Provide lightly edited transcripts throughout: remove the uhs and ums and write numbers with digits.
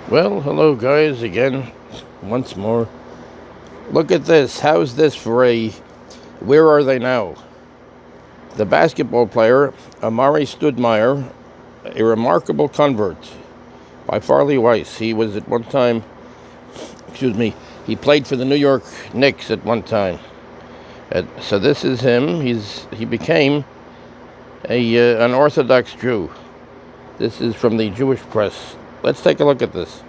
Well, hello guys again, once more. Look at this. How's this for a where are they now? The basketball player, Amar'e Stoudmire, a remarkable convert by Farley Weiss. He was at one time, he played for the New York Knicks at one time. So this is him. He became an Orthodox Jew. This is from the Jewish press. Let's take a look at this.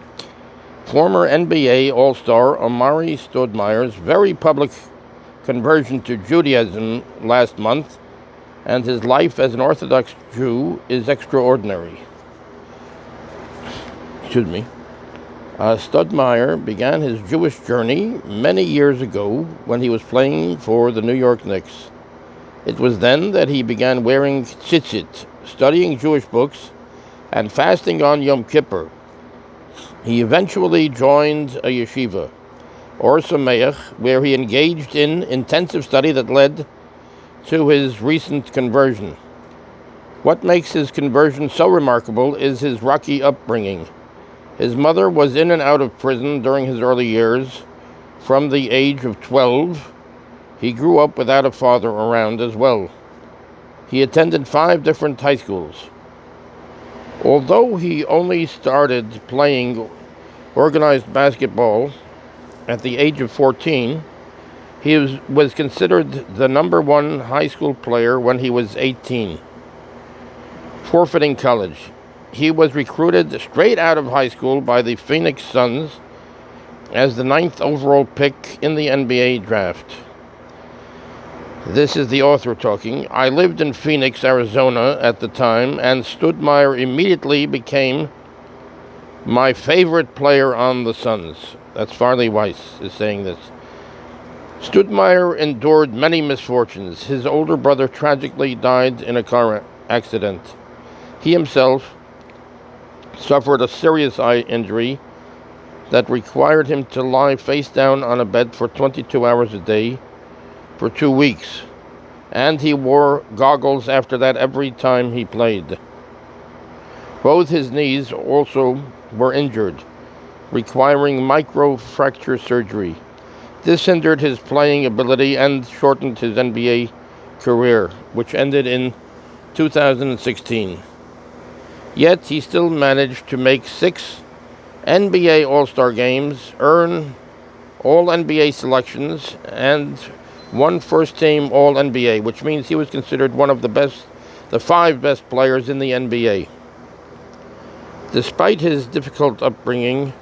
Former NBA All-Star Amar'e Stoudmire's very public conversion to Judaism last month and his life as an Orthodox Jew is extraordinary. Stoudemire began his Jewish journey many years ago when he was playing for the New York Knicks. It was then that he began wearing tzitzit, studying Jewish books, and fasting on Yom Kippur. He eventually joined a yeshiva, or Sameach, where he engaged in intensive study that led to his recent conversion. What makes his conversion so remarkable is his rocky upbringing. His mother was in and out of prison during his early years. From the age of 12, he grew up without a father around as well. He attended 5 different high schools. Although he only started playing organized basketball at the age of 14, he was considered the number 1 high school player when he was 18. Forfeiting college, he was recruited straight out of high school by the Phoenix Suns as the 9th overall pick in the NBA draft. This is the author talking. I lived in Phoenix, Arizona at the time, and Stoudemire immediately became my favorite player on the Suns. That's Farley Weiss is saying this. Stoudemire endured many misfortunes. His older brother tragically died in a car accident. He himself suffered a serious eye injury that required him to lie face down on a bed for 22 hours a day for 2 weeks, and he wore goggles after that every time he played. Both his knees also were injured, requiring microfracture surgery. This hindered his playing ability and shortened his NBA career, which ended in 2016. Yet he still managed to make 6 NBA All-Star games, earn All-NBA selections, and 1 first-team All-NBA, which means he was considered one of the 5 best players in the NBA. Despite his difficult upbringing,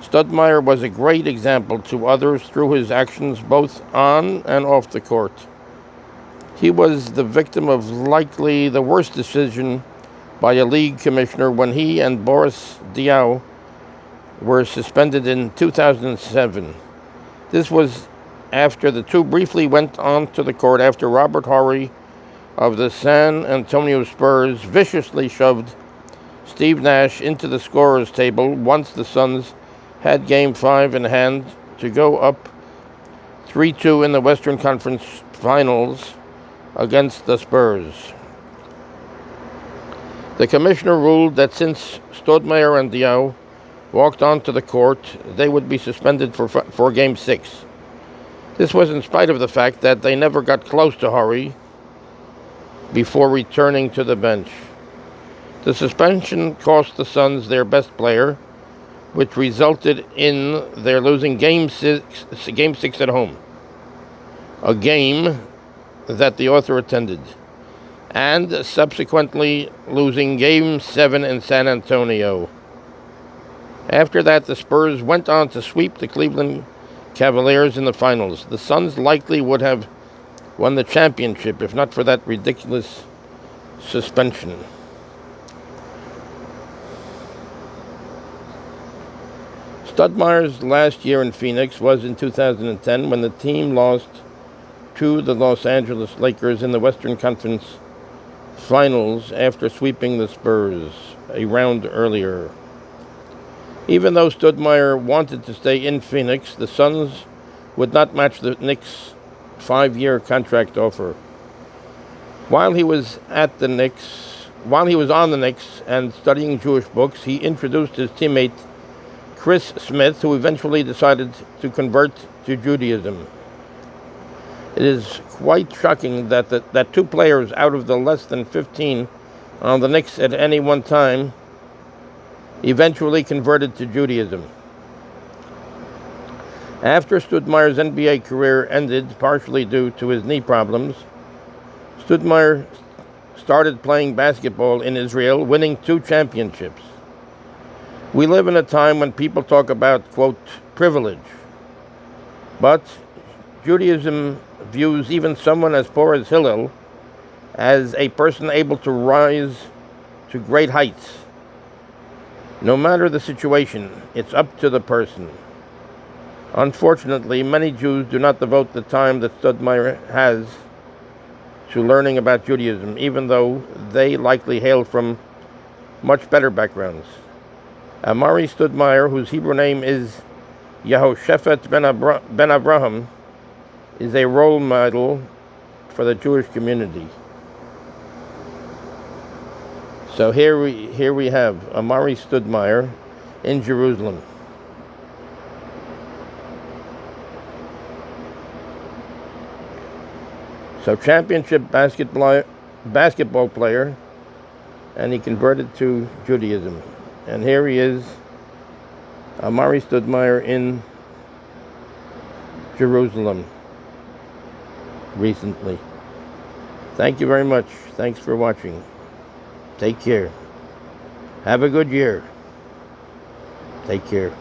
Stoudemire was a great example to others through his actions both on and off the court. He was the victim of likely the worst decision by a league commissioner when he and Boris Diaw were suspended in 2007. This was after the two briefly went onto the court after Robert Horry of the San Antonio Spurs viciously shoved Steve Nash into the scorer's table once the Suns had Game 5 in hand to go up 3-2 in the Western Conference Finals against the Spurs. The commissioner ruled that since Stoudemire and Diaw walked onto the court, they would be suspended for Game 6. This was in spite of the fact that they never got close to Horry before returning to the bench. The suspension cost the Suns their best player, which resulted in their losing Game 6 at home, a game that the author attended, and subsequently losing Game 7 in San Antonio. After that, the Spurs went on to sweep the Cleveland Cavaliers in the finals. The Suns likely would have won the championship if not for that ridiculous suspension. Stoudemire's last year in Phoenix was in 2010 when the team lost to the Los Angeles Lakers in the Western Conference Finals after sweeping the Spurs a round earlier. Even though Stoudemire wanted to stay in Phoenix, the Suns would not match the Knicks' 5-year contract offer. While he was on the Knicks and studying Jewish books, he introduced his teammate Chris Smith, who eventually decided to convert to Judaism. It is quite shocking that two players out of the less than 15 on the Knicks at any one time eventually converted to Judaism. After Stoudemire's NBA career ended, partially due to his knee problems, Stoudemire started playing basketball in Israel, winning 2 championships. We live in a time when people talk about, quote, privilege. But Judaism views even someone as poor as Hillel as a person able to rise to great heights. No matter the situation, it's up to the person. Unfortunately, many Jews do not devote the time that Stoudemire has to learning about Judaism, even though they likely hail from much better backgrounds. Amar'e Stoudmire, whose Hebrew name is Yehoshaphat ben Abraham, is a role model for the Jewish community. So here we have Amar'e Stoudmire in Jerusalem. So championship basketball player, and he converted to Judaism. And here he is, Amar'e Stoudmire in Jerusalem recently. Thank you very much. Thanks for watching. Take care. Have a good year. Take care.